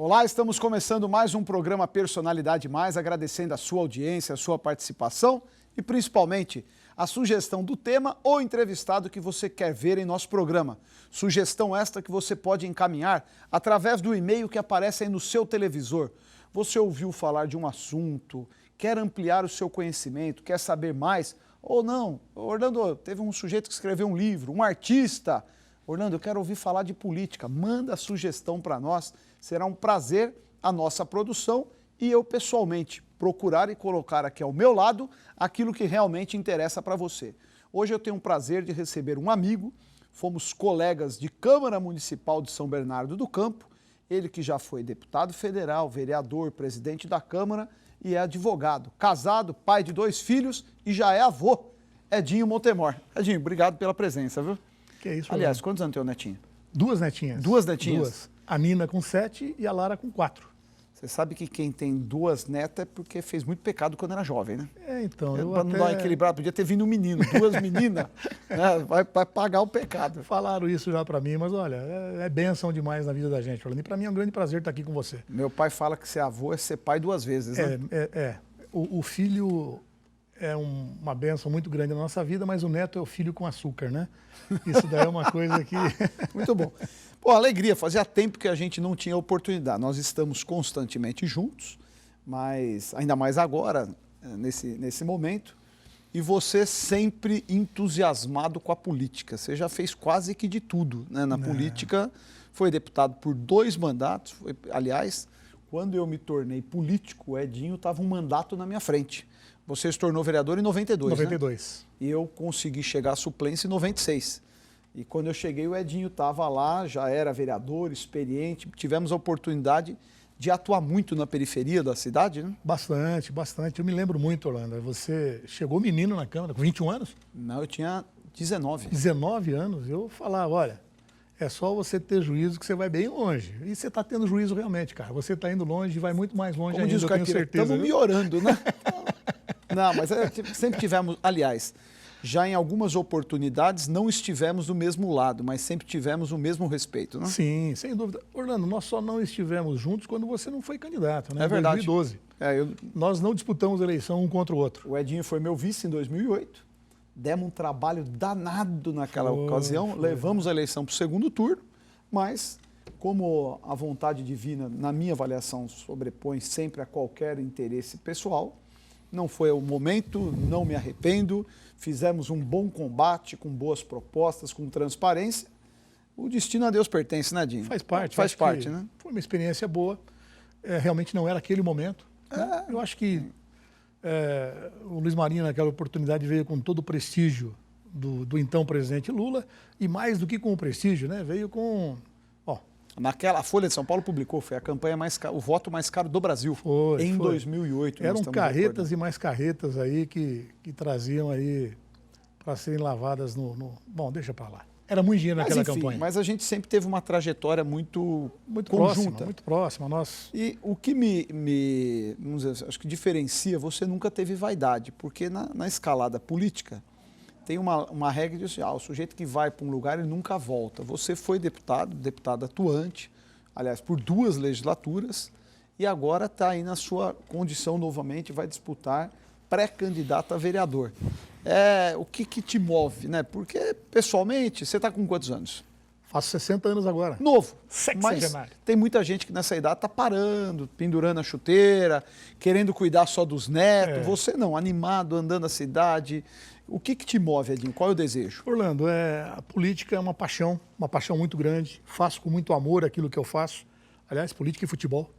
Olá, estamos começando mais um programa Personalidade Mais, agradecendo a sua audiência, a sua participação e principalmente a sugestão do tema ou entrevistado que você quer ver em nosso programa. Sugestão esta que você pode encaminhar através do e-mail que aparece aí no seu televisor. Você ouviu falar de um assunto, quer ampliar o seu conhecimento, quer saber mais ou não? Orlando, teve um sujeito que escreveu um livro, um artista. Orlando, eu quero ouvir falar de política. Manda a sugestão para nós. Será um prazer a nossa produção e eu pessoalmente procurar e colocar aqui ao meu lado aquilo que realmente interessa para você. Hoje eu tenho o prazer de receber um amigo, fomos colegas de Câmara Municipal de São Bernardo do Campo, ele que já foi deputado federal, vereador, presidente da Câmara e é advogado, casado, pai de 2 filhos e já é avô, Edinho Montemor. Edinho, obrigado pela presença, viu? Que é isso, aliás, quantos anos tem o netinho? 2 netinhas. 2 netinhas? 2. A Nina com 7 e a Lara com 4. Você sabe que quem tem 2 netas é porque fez muito pecado quando era jovem, né? Então, Para não dar equilibrado, podia ter vindo um menino, 2 meninas, né? vai pagar o pecado. Falaram isso já para mim, mas olha, é bênção demais na vida da gente, Orlando. E para mim é um grande prazer estar aqui com você. Meu pai fala que ser avô é ser pai 2 vezes, né? O filho é uma bênção muito grande na nossa vida, mas o neto é o filho com açúcar, né? Isso daí é uma coisa que... Muito bom. Pô, alegria, fazia tempo que a gente não tinha oportunidade. Nós estamos constantemente juntos, mas ainda mais agora, nesse momento. E você sempre entusiasmado com a política. Você já fez quase que de tudo, né? Na política, foi deputado por 2 mandatos. Aliás, quando eu me tornei político, o Edinho estava um mandato na minha frente. Você se tornou vereador em 92, 92. Né? E eu consegui chegar à suplência em 96. E quando eu cheguei, o Edinho estava lá, já era vereador, experiente. Tivemos a oportunidade de atuar muito na periferia da cidade, né? Bastante, bastante. Eu me lembro muito, Orlando. Você chegou menino na Câmara, com 21 anos? Não, eu tinha 19. 19 anos? Eu falava, olha, é só você ter juízo que você vai bem longe. E você está tendo juízo realmente, cara. Você está indo longe e vai muito mais longe Como ainda, diz o Caipira, estamos melhorando, né? Não, mas sempre tivemos, aliás, já em algumas oportunidades não estivemos do mesmo lado, mas sempre tivemos o mesmo respeito, né? Sim, sem dúvida. Orlando, nós só não estivemos juntos quando você não foi candidato, né? É verdade. Em 2012. Nós não disputamos eleição um contra o outro. O Edinho foi meu vice em 2008, demos um trabalho danado naquela ocasião, levamos a eleição para o 2º turno, mas como a vontade divina, na minha avaliação, sobrepõe sempre a qualquer interesse pessoal, não foi o momento, não me arrependo, fizemos um bom combate, com boas propostas, com transparência. O destino a Deus pertence, né, Dinho? Faz parte. Faz parte, né? Foi uma experiência boa, realmente não era aquele momento. Né? Eu acho que o Luiz Marinho, naquela oportunidade, veio com todo o prestígio do então presidente Lula, e mais do que com o prestígio, né? Veio com... A Folha de São Paulo publicou, foi a campanha o voto mais caro do Brasil, em 2008. Eram carretas e mais carretas aí que traziam aí para serem lavadas Bom, deixa para lá. Era muito dinheiro naquela campanha. Mas a gente sempre teve uma trajetória muito conjunta. Muito próxima. E o que vamos dizer, acho que diferencia, você nunca teve vaidade, porque na escalada política tem uma regra de assim, o sujeito que vai para um lugar, ele nunca volta. Você foi deputado atuante, aliás, por 2 legislaturas, e agora está aí na sua condição novamente, vai disputar pré-candidato a vereador. O que te move, né? Porque, pessoalmente, você está com quantos anos? Faço 60 anos agora. Novo. Mas tem muita gente que nessa idade está parando, pendurando a chuteira, querendo cuidar só dos netos. Você não, animado, andando na cidade. O que te move, Edinho? Qual é o desejo? Orlando, a política é uma paixão muito grande. Faço com muito amor aquilo que eu faço. Aliás, política e futebol.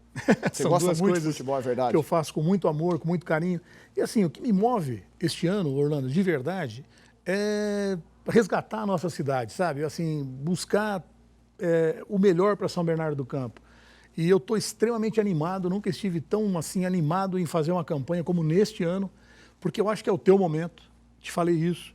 Você gosta muito de futebol, é verdade? Que eu faço com muito amor, com muito carinho. E assim, o que me move este ano, Orlando, de verdade, é resgatar a nossa cidade, sabe? Assim, buscar o melhor para São Bernardo do Campo. E eu estou extremamente animado, nunca estive tão assim animado em fazer uma campanha como neste ano, porque eu acho que é o teu momento. Te falei isso,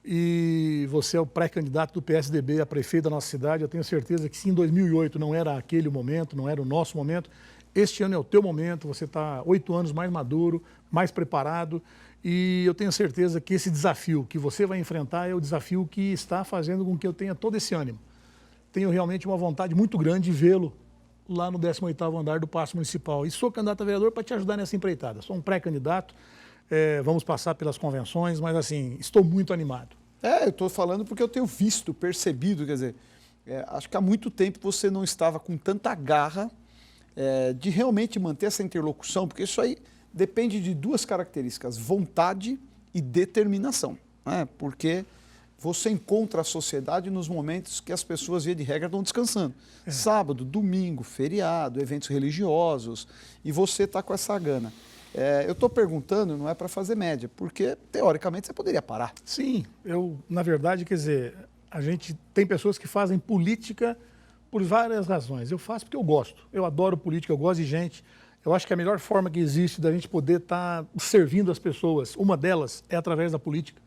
e você é o pré-candidato do PSDB a prefeito da nossa cidade. Eu tenho certeza que se em 2008 não era aquele momento, não era o nosso momento, este ano é o teu momento, você está 8 anos mais maduro, mais preparado, e eu tenho certeza que esse desafio que você vai enfrentar é o desafio que está fazendo com que eu tenha todo esse ânimo. Tenho realmente uma vontade muito grande de vê-lo lá no 18º andar do Paço Municipal. E sou candidato a vereador para te ajudar nessa empreitada. Sou um pré-candidato, vamos passar pelas convenções, mas assim, estou muito animado. Eu estou falando porque eu tenho visto, percebido, quer dizer, acho que há muito tempo você não estava com tanta garra de realmente manter essa interlocução, porque isso aí depende de duas características, vontade e determinação, né? Porque você encontra a sociedade nos momentos que as pessoas, via de regra, estão descansando. Sábado, domingo, feriado, eventos religiosos, e você está com essa gana. Eu estou perguntando, não é para fazer média, porque, teoricamente, você poderia parar. Sim, na verdade, quer dizer, a gente tem pessoas que fazem política por várias razões. Eu faço porque eu gosto, eu adoro política, eu gosto de gente. Eu acho que a melhor forma que existe da gente poder estar servindo as pessoas, uma delas é através da política.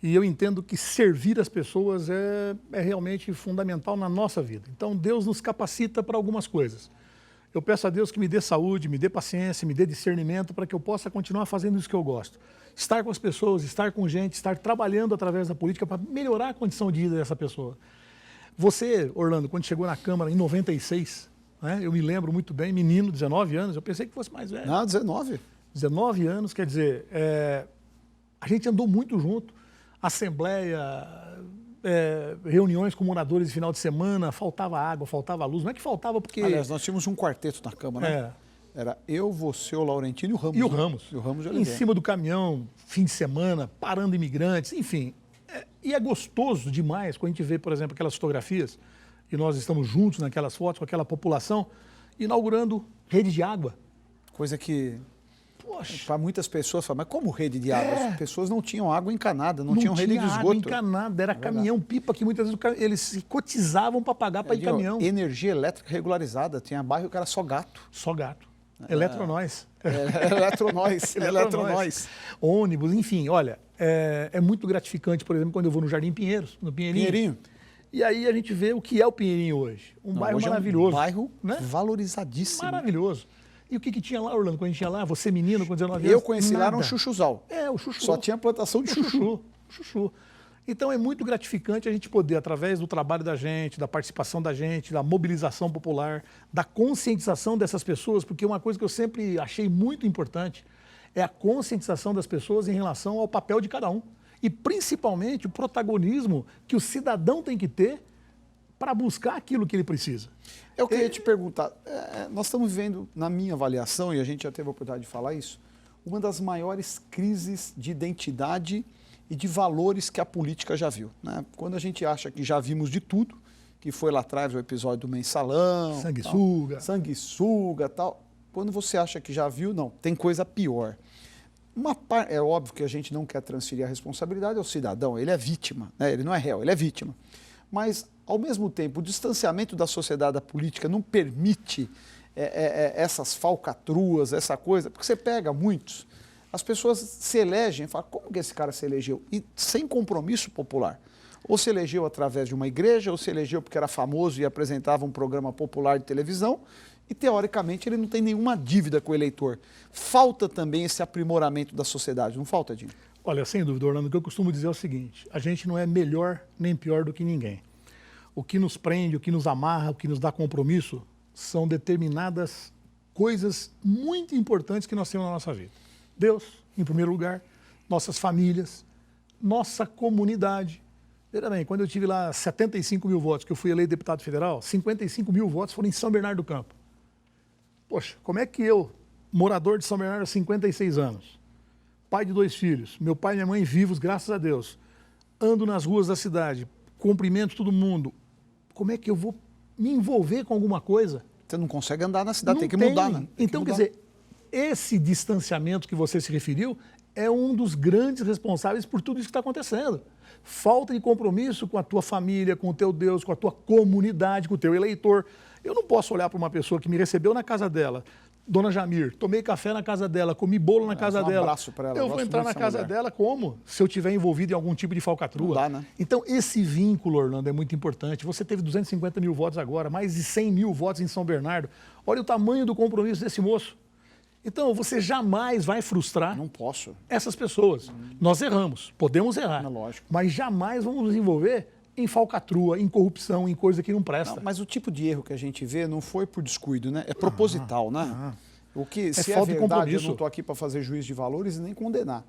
E eu entendo que servir as pessoas é realmente fundamental na nossa vida. Então, Deus nos capacita para algumas coisas. Eu peço a Deus que me dê saúde, me dê paciência, me dê discernimento para que eu possa continuar fazendo isso que eu gosto. Estar com as pessoas, estar com gente, estar trabalhando através da política para melhorar a condição de vida dessa pessoa. Você, Orlando, quando chegou na Câmara em 96, né, eu me lembro muito bem, menino, 19 anos, eu pensei que fosse mais velho. Não, 19. 19 anos, quer dizer, a gente andou muito junto. Assembleia, reuniões com moradores de final de semana, faltava água, faltava luz. Não é que faltava porque... Aliás, nós tínhamos um quarteto na Câmara, né? Era eu, você, o Laurentino e o Ramos. E o Ramos. E o Ramos de em Oliveira. cima do caminhão, fim de semana, parando imigrantes, enfim. E é gostoso demais quando a gente vê, por exemplo, aquelas fotografias, e nós estamos juntos naquelas fotos com aquela população, inaugurando rede de água. Coisa que... Poxa. Para muitas pessoas, falam, mas como rede de água? As pessoas não tinham água encanada, não tinham rede de esgoto. Água encanada, era caminhão-pipa que muitas vezes eles se cotizavam para pagar para ir caminhão. Energia elétrica regularizada, tinha bairro que era só gato. Só gato. Eletronós. Eletronós. Ônibus, enfim, olha, é muito gratificante, por exemplo, quando eu vou no Jardim Pinheiros, no Pinheirinho. E aí a gente vê o que é o Pinheirinho hoje. Bairro hoje maravilhoso. É um bairro, né, valorizadíssimo. Maravilhoso. E o que tinha lá, Orlando, quando a gente ia lá? Você menino, com 19 anos? Eu conheci lá um chuchuzal. O chuchu. Só tinha plantação de chuchu. Então é muito gratificante a gente poder, através do trabalho da gente, da participação da gente, da mobilização popular, da conscientização dessas pessoas, porque uma coisa que eu sempre achei muito importante é a conscientização das pessoas em relação ao papel de cada um. E principalmente o protagonismo que o cidadão tem que ter para buscar aquilo que ele precisa. Eu queria te perguntar, nós estamos vivendo, na minha avaliação, e a gente já teve a oportunidade de falar isso, uma das maiores crises de identidade e de valores que a política já viu, né? Quando a gente acha que já vimos de tudo, que foi lá atrás o episódio do mensalão, sanguessuga, tal. Quando você acha que já viu, não, tem coisa pior. É óbvio que a gente não quer transferir a responsabilidade ao cidadão, ele é vítima, né? Ele não é réu, ele é vítima. Mas, ao mesmo tempo, o distanciamento da sociedade da política não permite essas falcatruas, essa coisa, porque você pega muitos, as pessoas se elegem e falam, como que esse cara se elegeu? E sem compromisso popular. Ou se elegeu através de uma igreja, ou se elegeu porque era famoso e apresentava um programa popular de televisão, e teoricamente ele não tem nenhuma dívida com o eleitor. Falta também esse aprimoramento da sociedade, não falta, Dinho? Olha, sem dúvida, Orlando, o que eu costumo dizer é o seguinte, a gente não é melhor nem pior do que ninguém. O que nos prende, o que nos amarra, o que nos dá compromisso, são determinadas coisas muito importantes que nós temos na nossa vida. Deus, em primeiro lugar, nossas famílias, nossa comunidade. Veja bem, quando eu tive lá 75 mil votos, que eu fui eleito deputado federal, 55 mil votos foram em São Bernardo do Campo. Poxa, como é que eu, morador de São Bernardo há 56 anos, pai de 2 filhos, meu pai e minha mãe vivos, graças a Deus, ando nas ruas da cidade, cumprimento todo mundo, como é que eu vou me envolver com alguma coisa? Você não consegue andar na cidade, Não tem que mudar, né? Então, quer dizer, esse distanciamento que você se referiu é um dos grandes responsáveis por tudo isso que está acontecendo. Falta de compromisso com a tua família, com o teu Deus, com a tua comunidade, com o teu eleitor. Eu não posso olhar para uma pessoa que me recebeu na casa dela, Dona Jamir, tomei café na casa dela, comi bolo na casa dela. Um abraço para ela. Eu vou entrar na casa dela como? Se eu estiver envolvido em algum tipo de falcatrua. Não dá, né? Então, esse vínculo, Orlando, é muito importante. Você teve 250 mil votos agora, mais de 100 mil votos em São Bernardo. Olha o tamanho do compromisso desse moço. Então, você jamais vai frustrar essas pessoas. Nós erramos, podemos errar, lógico. mas jamais vamos nos envolver em falcatrua, em corrupção, em coisa que não presta. Não, mas o tipo de erro que a gente vê não foi por descuido, né? É proposital, né? O que, se é falta de verdade, eu compromisso. não estou aqui para fazer juízo de valores e nem condenar.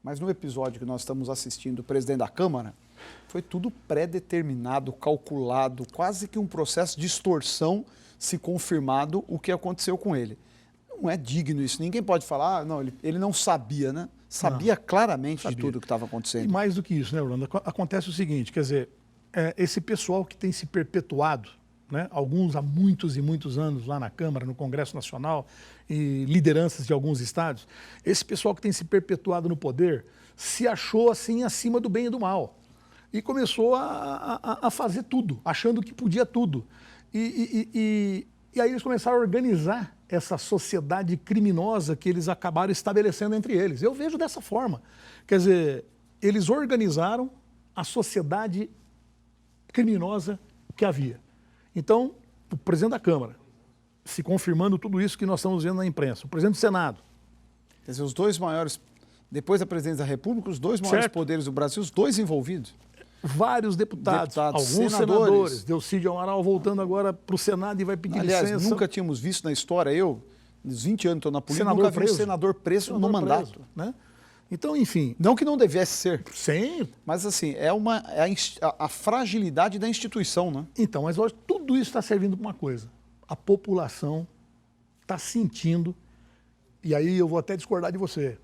Mas no episódio que nós estamos assistindo do presidente da Câmara, foi tudo pré-determinado, calculado, quase que um processo de extorsão se confirmado o que aconteceu com ele. Não é digno isso. Ninguém pode falar, não, ele não sabia, né? Sabia claramente de tudo o que estava acontecendo. E mais do que isso, né, Orlando? Acontece o seguinte, quer dizer, esse pessoal que tem se perpetuado, né, alguns há muitos e muitos anos lá na Câmara, no Congresso Nacional, e lideranças de alguns estados, esse pessoal que tem se perpetuado no poder se achou assim acima do bem e do mal. E começou a fazer tudo, achando que podia tudo. E aí eles começaram a organizar essa sociedade criminosa que eles acabaram estabelecendo entre eles. Eu vejo dessa forma. Quer dizer, eles organizaram a sociedade criminosa que havia. Então, o presidente da Câmara, se confirmando tudo isso que nós estamos vendo na imprensa, o presidente do Senado. Quer dizer, os dois maiores, depois da presidência da República, os dois maiores poderes do Brasil, os dois envolvidos. Vários deputados, alguns senadores. Delcídio Amaral voltando agora para o Senado e vai pedir licença. Aliás, nunca tínhamos visto na história, nos 20 anos que estou na política, senador nunca vi preso. um senador preso no mandato. Preso, né? Então, enfim... Não que não devesse ser. Sim. Mas assim, é a fragilidade da instituição, né? Então, mas hoje tudo isso está servindo para uma coisa. A população está sentindo, e aí eu vou até discordar de você,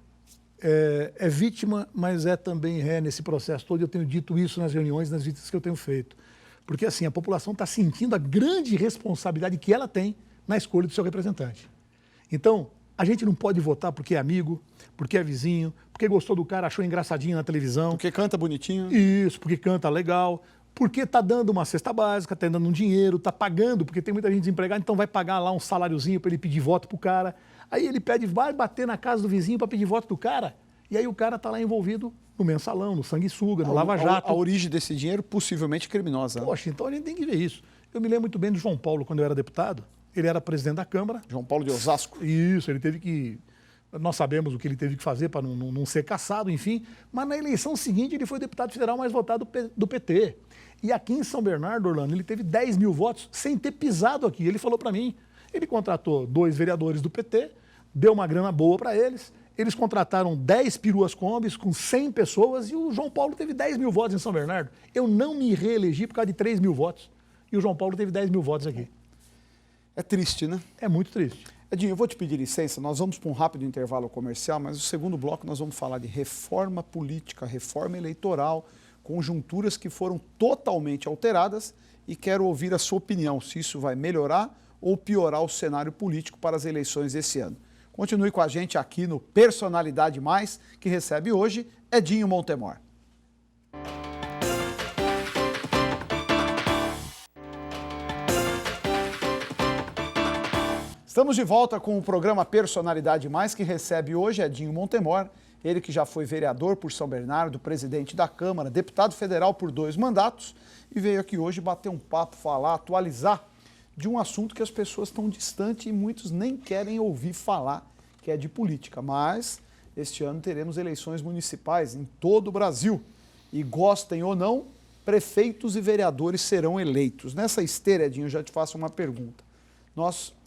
é vítima, mas é também ré nesse processo todo. Eu tenho dito isso nas reuniões, nas visitas que eu tenho feito. Porque assim, a população está sentindo a grande responsabilidade que ela tem na escolha do seu representante. Então, a gente não pode votar porque é amigo, porque é vizinho, porque gostou do cara, achou engraçadinho na televisão. Porque canta bonitinho. Isso, porque canta legal, porque está dando uma cesta básica, está dando um dinheiro, está pagando, porque tem muita gente desempregada, então vai pagar lá um saláriozinho para ele pedir voto para o cara. Aí ele pede, vai bater na casa do vizinho para pedir voto do cara, e aí o cara está lá envolvido no mensalão, no sanguessuga, no lava-jato. A origem desse dinheiro possivelmente criminosa. Poxa, então a gente tem que ver isso. Eu me lembro muito bem do João Paulo, quando eu era deputado, ele era presidente da Câmara. João Paulo de Osasco. Isso, ele teve que... Nós sabemos o que ele teve que fazer para não ser cassado, enfim. Mas na eleição seguinte ele foi o deputado federal mais votado do PT. E aqui em São Bernardo, Orlando, ele teve 10 mil votos sem ter pisado aqui. Ele falou para mim, ele contratou 2 vereadores do PT, deu uma grana boa para eles, eles contrataram 10 peruas combis com 100 pessoas e o João Paulo teve 10 mil votos em São Bernardo. Eu não me reelegi por causa de 3 mil votos. E o João Paulo teve 10 mil votos aqui. É triste, né? É muito triste. Edinho, eu vou te pedir licença, nós vamos para um rápido intervalo comercial, mas no segundo bloco nós vamos falar de reforma política, reforma eleitoral, conjunturas que foram totalmente alteradas e quero ouvir a sua opinião, se isso vai melhorar ou piorar o cenário político para as eleições desse ano. Continue com a gente aqui no Personalidade Mais, que recebe hoje Edinho Montemor. Estamos de volta com o programa Personalidade Mais, que recebe hoje Edinho Montemor, ele que já foi vereador por São Bernardo, presidente da Câmara, deputado federal por 2 mandatos e veio aqui hoje bater um papo, falar, atualizar de um assunto que as pessoas estão distantes e muitos nem querem ouvir falar, que é de política. Mas este ano teremos eleições municipais em todo o Brasil e gostem ou não, prefeitos e vereadores serão eleitos. Nessa esteira, Edinho, eu já te faço uma pergunta.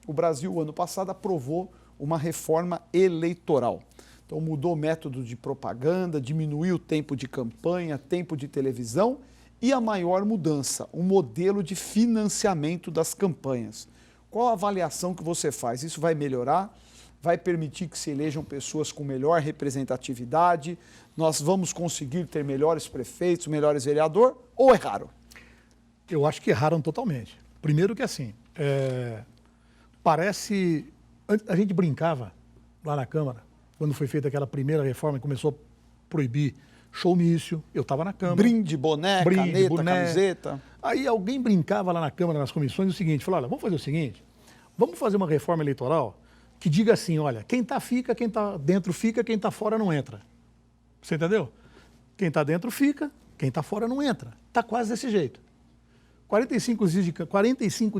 O Brasil, ano passado, aprovou uma reforma eleitoral. Então, mudou o método de propaganda, diminuiu o tempo de campanha, tempo de televisão e a maior mudança, o modelo de financiamento das campanhas. Qual a avaliação que você faz? Isso vai melhorar? Vai permitir que se elejam pessoas com melhor representatividade? Nós vamos conseguir ter melhores prefeitos, melhores vereadores? Ou erraram? Eu acho que erraram totalmente. Primeiro que assim, parece... A gente brincava lá na Câmara, quando foi feita aquela primeira reforma e começou a proibir showmício, eu estava na Câmara. Brinde, boné, caneta, camiseta. Aí alguém brincava lá na Câmara, nas comissões, o seguinte, falou, olha, vamos fazer o seguinte, vamos fazer uma reforma eleitoral que diga assim, olha, quem está fica, quem está dentro fica, quem está fora não entra. Você entendeu? Quem está dentro fica, quem está fora não entra. Está quase desse jeito. 45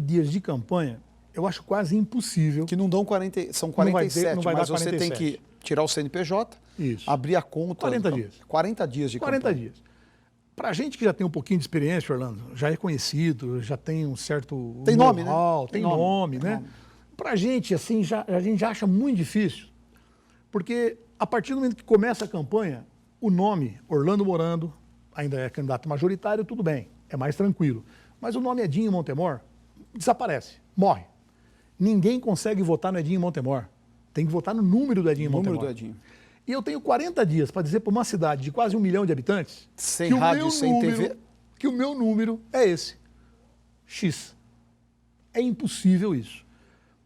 dias de campanha, eu acho quase impossível. Que não dão 40, são 47, não vai mas dar você 47. tem que tirar o CNPJ, Isso. abrir a conta. 40 dias. 40 dias de 40 campanha. dias. para a gente que já tem um pouquinho de experiência, Orlando, já é conhecido, já tem um certo tem nome, né? Tem nome, né? Para a gente, assim, a gente já acha muito difícil, porque a partir do momento que começa a campanha, o nome Orlando Morando ainda é candidato majoritário, tudo bem, é mais tranquilo. Mas o nome Edinho Montemor desaparece, morre. Ninguém consegue votar no Edinho Montemor. Tem que votar no número do Edinho Montemor. Número do Edinho. E eu tenho 40 dias para dizer para uma cidade de quase 1 milhão de habitantes sem rádio, sem TV, que o meu número é esse. X. É impossível isso.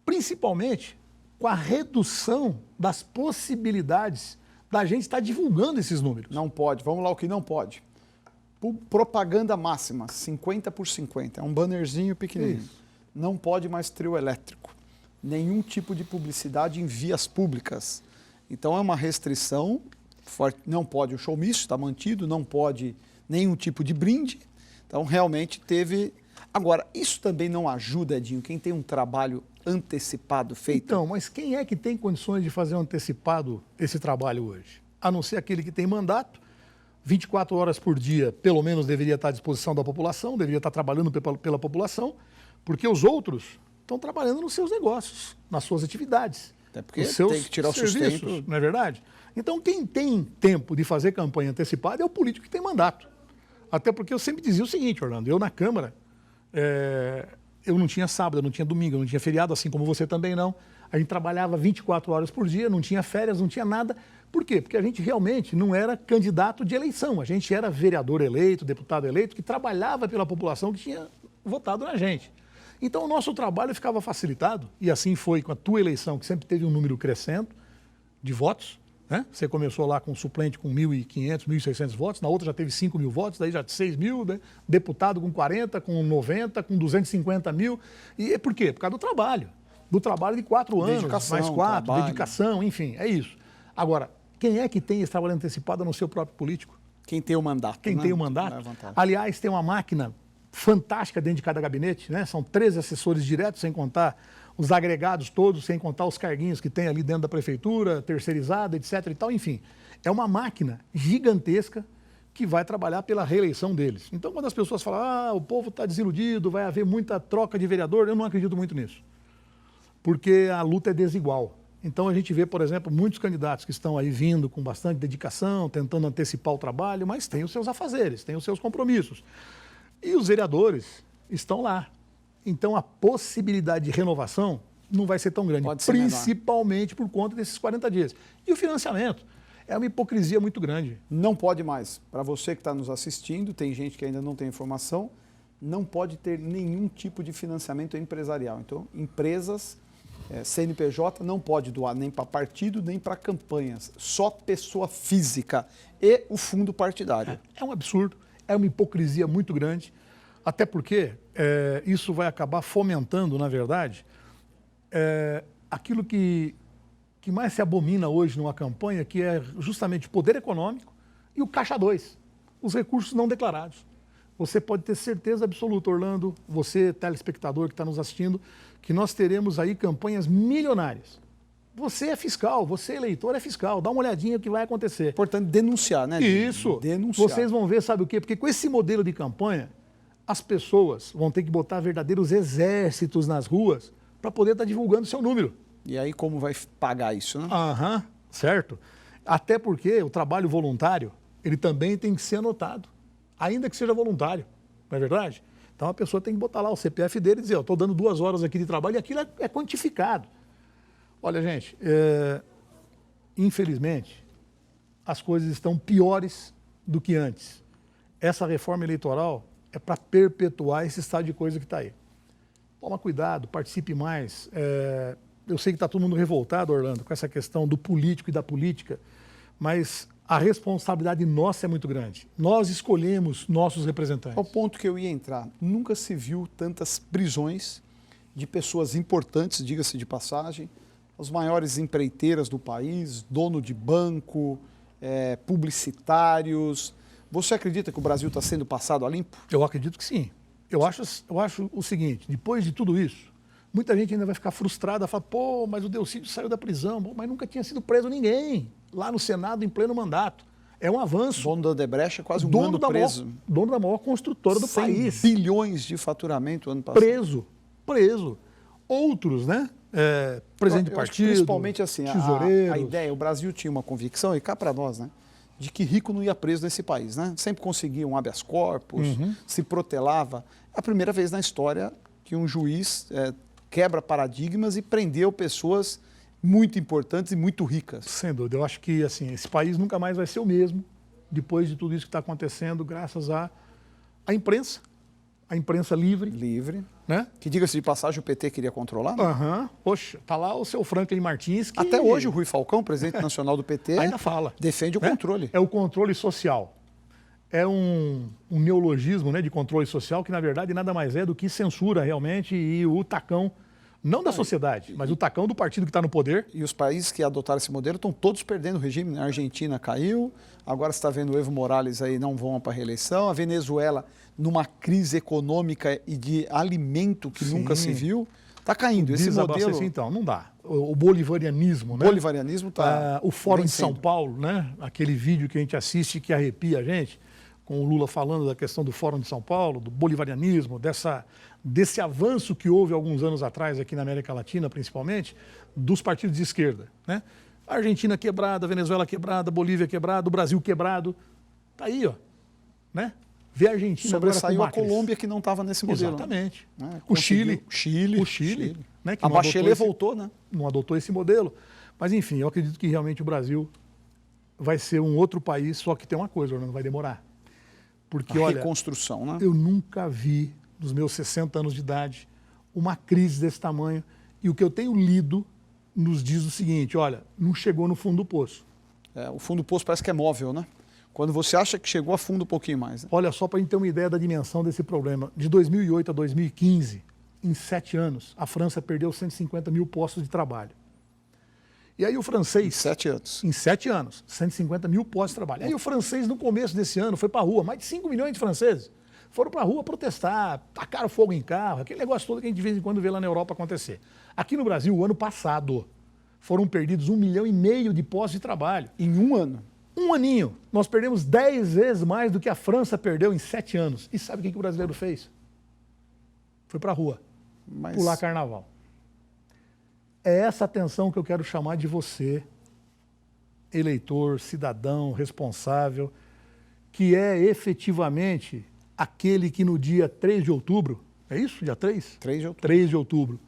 Principalmente com a redução das possibilidades da gente estar divulgando esses números. Não pode. Vamos lá, o que não pode. Propaganda máxima, 50 por 50. É um bannerzinho pequenininho. Isso. Não pode mais trio elétrico. Nenhum tipo de publicidade em vias públicas. Então é uma restrição forte. Não pode o showmício, está mantido, não pode nenhum tipo de brinde. Então realmente teve... Agora, isso também não ajuda, Edinho, quem tem um trabalho antecipado feito? Então, mas quem é que tem condições de fazer um antecipado esse trabalho hoje? A não ser aquele que tem mandato, 24 horas por dia, pelo menos deveria estar à disposição da população, deveria estar trabalhando pela população, porque os outros estão trabalhando nos seus negócios, nas suas atividades. Até porque tem que tirar o sustento. Não é verdade? Então, quem tem tempo de fazer campanha antecipada é o político que tem mandato. Até porque eu sempre dizia o seguinte, Orlando, eu na Câmara, eu não tinha sábado, eu não tinha domingo, eu não tinha feriado, assim como você também não. A gente trabalhava 24 horas por dia, não tinha férias, não tinha nada. Por quê? Porque a gente realmente não era candidato de eleição, a gente era vereador eleito, deputado eleito, que trabalhava pela população que tinha votado na gente. Então o nosso trabalho ficava facilitado, e assim foi com a tua eleição, que sempre teve um número crescendo de votos, né? Você começou lá com um suplente com 1.500, 1.600 votos, na outra já teve 5.000 votos, daí já 6.000, né? Deputado com 40, com 90, com 250 mil. E por quê? Por causa do trabalho. Do trabalho de 4 anos, dedicação, mais 4, trabalho. dedicação, enfim, é isso. Agora, quem é que tem esse trabalho antecipado no seu próprio político? Quem tem o mandato. Quem tem o mandato. Aliás, tem uma máquina fantástica dentro de cada gabinete, né? São 13 assessores diretos, sem contar os agregados todos, sem contar os carguinhos que tem ali dentro da prefeitura, terceirizada, etc. e tal, enfim. É uma máquina gigantesca que vai trabalhar pela reeleição deles. Então, quando as pessoas falam, o povo está desiludido, vai haver muita troca de vereador, eu não acredito muito nisso. Porque a luta é desigual. Então, a gente vê, por exemplo, muitos candidatos que estão aí vindo com bastante dedicação, tentando antecipar o trabalho, mas têm os seus afazeres, têm os seus compromissos. E os vereadores estão lá. Então, a possibilidade de renovação não vai ser tão grande, principalmente por conta desses 40 dias. E o financiamento é uma hipocrisia muito grande. Não pode mais. Para você que está nos assistindo, tem gente que ainda não tem informação, não pode ter nenhum tipo de financiamento empresarial. Então, empresas, CNPJ, não pode doar nem para partido, nem para campanhas. Só pessoa física e o fundo partidário. É um absurdo, é uma hipocrisia muito grande. Até porque isso vai acabar fomentando, na verdade, aquilo que mais se abomina hoje numa campanha, que é justamente o poder econômico e o caixa 2, os recursos não declarados. Você pode ter certeza absoluta, Orlando, você, telespectador que está nos assistindo, que nós teremos aí campanhas milionárias. Você é fiscal, você eleitor é fiscal, dá uma olhadinha o que vai acontecer. Portanto, denunciar, né? Isso. Denunciar. Vocês vão ver, sabe o quê? Porque com esse modelo de campanha, as pessoas vão ter que botar verdadeiros exércitos nas ruas para poder estar divulgando seu número. E aí como vai pagar isso, né? Certo. Até porque o trabalho voluntário, ele também tem que ser anotado, ainda que seja voluntário, não é verdade? Então a pessoa tem que botar lá o CPF dele e dizer, estou dando 2 horas aqui de trabalho, e aquilo é quantificado. Olha, gente, infelizmente, as coisas estão piores do que antes. Essa reforma eleitoral é para perpetuar esse estado de coisa que está aí. Toma cuidado, participe mais. Eu sei que está todo mundo revoltado, Orlando, com essa questão do político e da política, mas a responsabilidade nossa é muito grande. Nós escolhemos nossos representantes. Ao ponto que eu ia entrar, nunca se viu tantas prisões de pessoas importantes, diga-se de passagem, as maiores empreiteiras do país, dono de banco, publicitários. Você acredita que o Brasil está sendo passado a limpo? Eu acredito que sim. Eu acho o seguinte, depois de tudo isso, muita gente ainda vai ficar frustrada, falar, mas o Delcídio saiu da prisão, mas nunca tinha sido preso ninguém, lá no Senado em pleno mandato. É um avanço. Dono da Odebrecht é quase um ano preso. Dono da maior construtora do 100 país. bilhões de faturamento ano passado. Preso. Outros, né? Presidente de partido, principalmente assim, tesoureiros. a ideia, o Brasil tinha uma convicção, e cá para nós, né? De que rico não ia preso nesse país, né? Sempre conseguia um habeas corpus, se protelava. É a primeira vez na história que um juiz quebra paradigmas e prendeu pessoas muito importantes e muito ricas. Sem dúvida. Eu acho que assim, esse país nunca mais vai ser o mesmo depois de tudo isso que está acontecendo, graças à imprensa. A imprensa livre. Livre. Né? Que, diga-se de passagem, o PT queria controlar. Né? Poxa, tá lá o seu Franklin Martins que... Até hoje o Rui Falcão, presidente nacional do PT, ainda fala. Defende o controle. É o controle social. É um neologismo, né, de controle social que, na verdade, nada mais é do que censura realmente e o tacão, não da sociedade, mas o tacão do partido que está no poder. E os países que adotaram esse modelo estão todos perdendo o regime. A Argentina caiu, agora você está vendo o Evo Morales aí não vão para a reeleição, a Venezuela numa crise econômica e de alimento que nunca se viu, está caindo. Esse modelo... Então, não dá. O bolivarianismo, né? O bolivarianismo está... o Fórum de São Paulo, né? Aquele vídeo que a gente assiste que arrepia a gente, com o Lula falando da questão do Fórum de São Paulo, do bolivarianismo, desse avanço que houve alguns anos atrás aqui na América Latina, principalmente, dos partidos de esquerda, né? A Argentina quebrada, a Venezuela quebrada, a Bolívia quebrada, o Brasil quebrado. Tá aí, ó, né? Vê a Argentina sobressaiu agora com a Colômbia, que não estava nesse modelo. Exatamente. Né? O Chile. Né? Que a Bachelet voltou, né? Não adotou esse modelo. Mas, enfim, eu acredito que realmente o Brasil vai ser um outro país, só que tem uma coisa, não vai demorar. Porque, olha, reconstrução, né? Eu nunca vi, nos meus 60 anos de idade, uma crise desse tamanho. E o que eu tenho lido nos diz o seguinte, olha, não chegou no fundo do poço. O fundo do poço parece que é móvel, né? Quando você acha que chegou a fundo um pouquinho mais. Né? Olha, só para a gente ter uma ideia da dimensão desse problema. De 2008 a 2015, em 7 anos, a França perdeu 150 mil postos de trabalho. E aí o francês... Em 7 anos. Em 7 anos, 150 mil postos de trabalho. Aí o francês, no começo desse ano, foi para a rua, mais de 5 milhões de franceses foram para a rua protestar, tacaram fogo em carro, aquele negócio todo que a gente de vez em quando vê lá na Europa acontecer. Aqui no Brasil, o ano passado, foram perdidos 1,5 milhão de postos de trabalho. Em um ano? Um aninho. Nós perdemos 10 vezes mais do que a França perdeu em 7 anos. E sabe o que o brasileiro fez? Foi para a rua, pular carnaval. É essa atenção que eu quero chamar de você, eleitor, cidadão, responsável, que é efetivamente aquele que no dia 3 de outubro, é isso? Dia 3? 3 de outubro. 3 de outubro,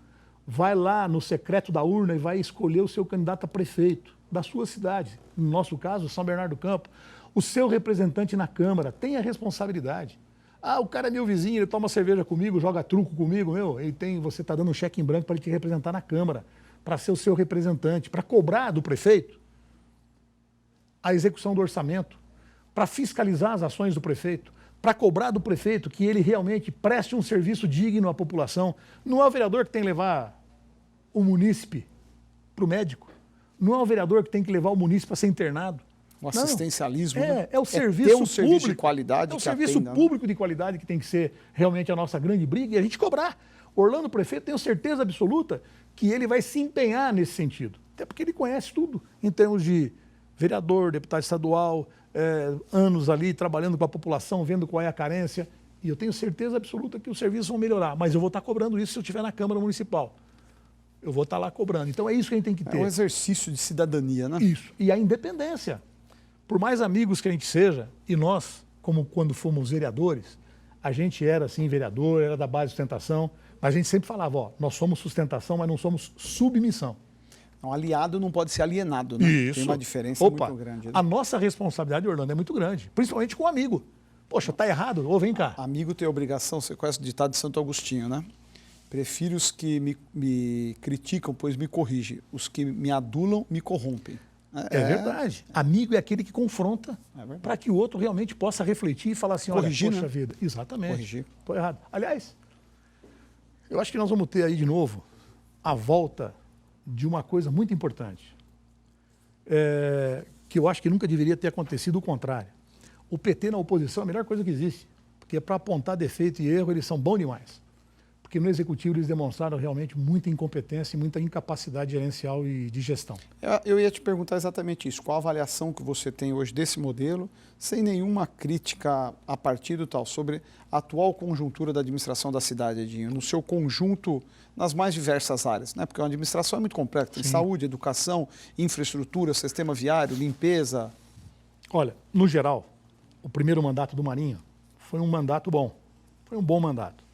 vai lá no secreto da urna e vai escolher o seu candidato a prefeito da sua cidade, no nosso caso, São Bernardo do Campo, o seu representante na Câmara, tem a responsabilidade. Ah, o cara é meu vizinho, ele toma cerveja comigo, joga truco comigo, você está dando um cheque em branco para ele te representar na Câmara, para ser o seu representante, para cobrar do prefeito a execução do orçamento, para fiscalizar as ações do prefeito, para cobrar do prefeito que ele realmente preste um serviço digno à população. Não é o vereador que tem que levar o munícipe para o médico. Não é o vereador que tem que levar o munícipe a ser internado. O assistencialismo. É o serviço público. Serviço de qualidade. É o serviço público de qualidade que tem que ser realmente a nossa grande briga e a gente cobrar. Orlando Prefeito, tenho certeza absoluta que ele vai se empenhar nesse sentido. Até porque ele conhece tudo em termos de vereador, deputado estadual, anos ali trabalhando com a população, vendo qual é a carência. E eu tenho certeza absoluta que os serviços vão melhorar. Mas eu vou estar cobrando isso se eu estiver na Câmara Municipal. Eu vou estar lá cobrando. Então é isso que a gente tem que ter. É um exercício de cidadania, né? Isso. E a independência. Por mais amigos que a gente seja, e nós, como quando fomos vereadores, a gente era assim vereador, era da base de sustentação, mas a gente sempre falava, ó, nós somos sustentação, mas não somos submissão. Um aliado não pode ser alienado, né? Isso. Tem uma diferença muito grande. Né? A nossa responsabilidade, Orlando, é muito grande, principalmente com o amigo. Poxa, tá errado? Ou vem cá. Amigo tem obrigação, você conhece o ditado de Santo Agostinho, né? Prefiro os que me criticam, pois me corrigem. Os que me adulam, me corrompem. É verdade. Amigo é aquele que confronta para que o outro realmente possa refletir e falar assim, corrigir, olha, poxa vida. Exatamente. Corrigir. Estou errado. Aliás, eu acho que nós vamos ter aí de novo a volta de uma coisa muito importante, que eu acho que nunca deveria ter acontecido o contrário. O PT na oposição é a melhor coisa que existe, porque para apontar defeito e erro eles são bons demais. porque no Executivo eles demonstraram realmente muita incompetência e muita incapacidade gerencial e de gestão. Eu ia te perguntar exatamente isso. Qual a avaliação que você tem hoje desse modelo, sem nenhuma crítica a partido tal, sobre a atual conjuntura da administração da cidade, Edinho, no seu conjunto, nas mais diversas áreas, né? Porque a administração é muito complexa, tem saúde, educação, infraestrutura, sistema viário, limpeza. Olha, no geral, o primeiro mandato do Marinho foi um mandato bom, foi um bom mandato.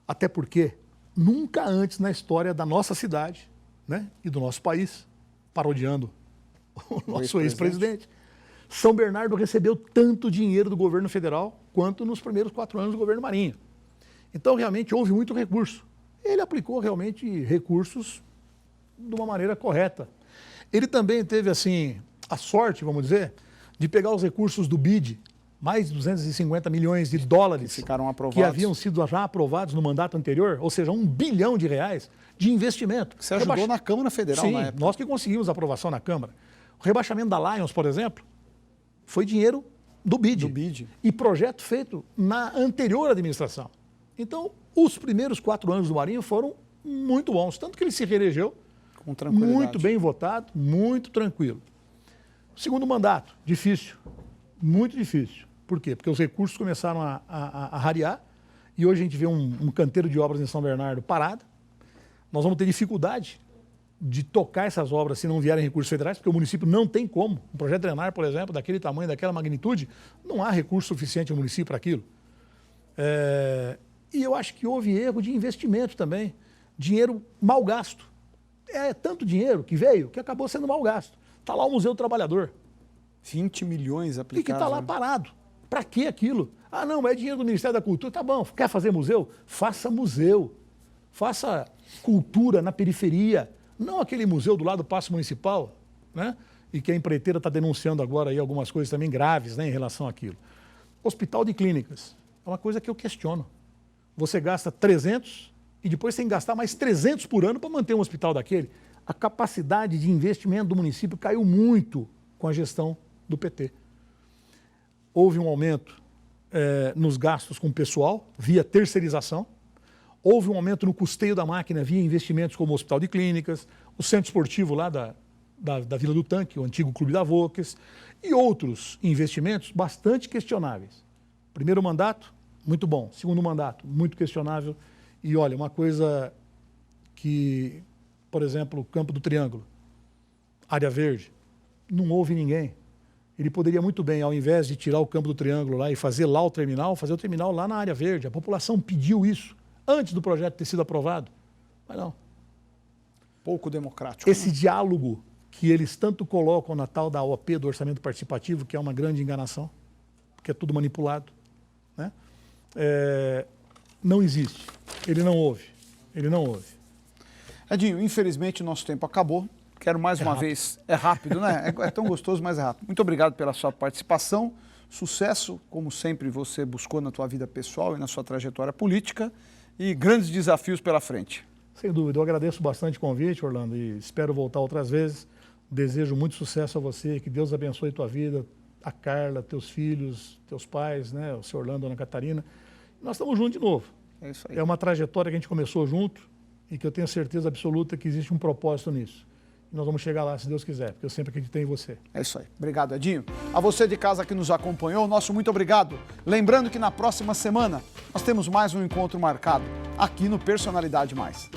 Até porque nunca antes na história da nossa cidade, né, e do nosso país, parodiando o nosso ex-presidente, São Bernardo recebeu tanto dinheiro do governo federal quanto nos primeiros 4 anos do governo Marinho. Então, realmente, houve muito recurso. Ele aplicou realmente recursos de uma maneira correta. Ele também teve, assim, a sorte, vamos dizer, de pegar os recursos do BID, mais de 250 milhões de dólares que ficaram aprovados, que haviam sido já aprovados no mandato anterior, ou seja, R$1 bilhão de investimento. Você ajudou na Câmara Federal, Sim, na época. nós que conseguimos aprovação na Câmara. O rebaixamento da Lions, por exemplo, foi dinheiro do BID. Do BID. E projeto feito na anterior administração. Então, os primeiros 4 anos do Marinho foram muito bons, tanto que ele se reelegeu com tranquilidade, muito bem votado, muito tranquilo. Segundo mandato, difícil, muito difícil. Por quê? Porque os recursos começaram a rarear e hoje a gente vê um canteiro de obras em São Bernardo parado. Nós vamos ter dificuldade de tocar essas obras se não vierem recursos federais, porque o município não tem como. Um projeto drenar, por exemplo, daquele tamanho, daquela magnitude, não há recurso suficiente no município para aquilo. E eu acho que houve erro de investimento também. Dinheiro mal gasto. É tanto dinheiro que veio que acabou sendo mal gasto. Está lá o Museu do Trabalhador. 20 milhões aplicados. E que está lá parado. Para que aquilo? Ah, não, é dinheiro do Ministério da Cultura. Tá bom, quer fazer museu? Faça museu. Faça cultura na periferia. Não aquele museu do lado do Paço Municipal, né? E que a empreiteira está denunciando agora aí algumas coisas também graves, né, em relação àquilo. Hospital de clínicas. É uma coisa que eu questiono. Você gasta 300 e depois tem que gastar mais 300 por ano para manter um hospital daquele. A capacidade de investimento do município caiu muito com a gestão do PT. Houve um aumento nos gastos com o pessoal, via terceirização. Houve um aumento no custeio da máquina via investimentos como o Hospital de Clínicas, o Centro Esportivo lá da Vila do Tanque, o antigo Clube da Volks, e outros investimentos bastante questionáveis. Primeiro mandato, muito bom. Segundo mandato, muito questionável. E olha, uma coisa que, por exemplo, o Campo do Triângulo, área verde, não houve ninguém. Ele poderia muito bem, ao invés de tirar o Campo do Triângulo lá e fazer lá o terminal, fazer o terminal lá na área verde. A população pediu isso antes do projeto ter sido aprovado. Mas não. Pouco democrático. Esse diálogo que eles tanto colocam na tal da OP, do Orçamento Participativo, que é uma grande enganação, porque é tudo manipulado, né? Não existe. Ele não houve. Ele não houve. Edinho, infelizmente o nosso tempo acabou. Quero mais uma vez. É rápido, né? É tão gostoso, mas é rápido. Muito obrigado pela sua participação. Sucesso, como sempre você buscou na tua vida pessoal e na sua trajetória política. E grandes desafios pela frente. Sem dúvida. Eu agradeço bastante o convite, Orlando, e espero voltar outras vezes. Desejo muito sucesso a você, que Deus abençoe tua vida, a Carla, teus filhos, teus pais, né? O seu Orlando, a Ana Catarina. Nós estamos juntos de novo. É isso aí. É uma trajetória que a gente começou junto e que eu tenho certeza absoluta que existe um propósito nisso. E nós vamos chegar lá, se Deus quiser, porque eu sempre acreditei em você. É isso aí. Obrigado, Edinho. A você de casa que nos acompanhou, nosso muito obrigado. Lembrando que na próxima semana nós temos mais um encontro marcado aqui no Personalidade Mais.